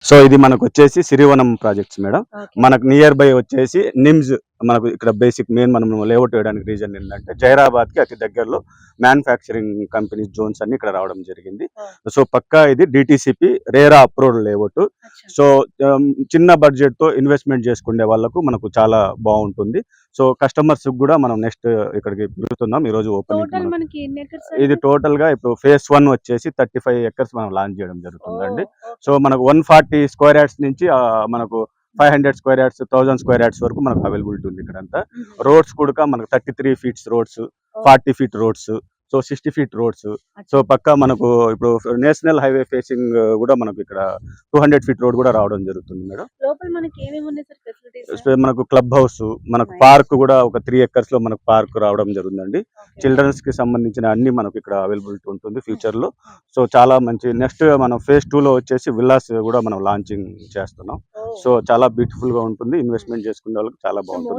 So ఇది మనకు వచ్చేసి సిరివనం ప్రాజెక్ట్స్ మేడం. మనకు నియర్ బై వచ్చేసి నిమ్స్. మనకు ఇక్కడ బేసిక్ మెయిన్ మనం లేఅవుట్ వేయడానికి రీజన్ ఏంటంటే జైరాబాద్ కి అతి దగ్గరలో మ్యానుఫ్యాక్చరింగ్ కంపెనీస్ జోన్స్ అన్ని ఇక్కడ రావడం జరిగింది. సో పక్కా ఇది DTCP RERA approved layout. So చిన్న బడ్జెట్ తో ఇన్వెస్ట్మెంట్ చేసుకునే వాళ్ళకు మనకు చాలా బాగుంటుంది. సో కస్టమర్స్ కూడా మనం నెక్స్ట్ ఇక్కడికి పిలుస్తున్నాం ఈ రోజు ఓపెనింగ్. ఇది టోటల్ గా ఇప్పుడు ఫేజ్ 1 వచ్చేసి 35 ఎకర్స్ మనం లాంచ్ చేయడం జరుగుతుందండి. సో మనకు 140 స్క్వేర్ యార్డ్స్ నుంచి మనకు 500 స్క్వేర్ యార్డ్స్ 1000 స్క్వేర్ యార్డ్స్ వరకు మనకు అవైలబిలిటీ ఉంది ఇక్కడంతా. రోడ్స్ కూడా మనకు 33 feets roads, 40 feet roads, so 60 feet roads. So పక్కా మనకు ఇప్పుడు నేషనల్ హైవే ఫేసింగ్ కూడా మనకు ఇక్కడ 200 ఫీట్ రోడ్ కూడా రావడం జరుగుతుంది మేడం. మనకు క్లబ్ హౌస్, మనకు పార్క్ కూడా ఒక 3 ఎకర్స్ లో మనకు పార్క్ రావడం జరుగుతుందండి. చిల్డ్రన్స్ కి సంబంధించిన అన్ని మనకు ఇక్కడ అవైలబిలిటీ ఉంటుంది ఫ్యూచర్ లో. సో చాలా మంచి. నెక్స్ట్ మనం ఫేజ్ 2 లో వచ్చేసి విల్లాస్ కూడా మనం లాంచింగ్ చేస్తున్నాం. సో చాలా బ్యూటిఫుల్ గా ఉంటుంది, ఇన్వెస్ట్మెంట్ చేసుకునే వాళ్ళకి చాలా బాగుంటుంది.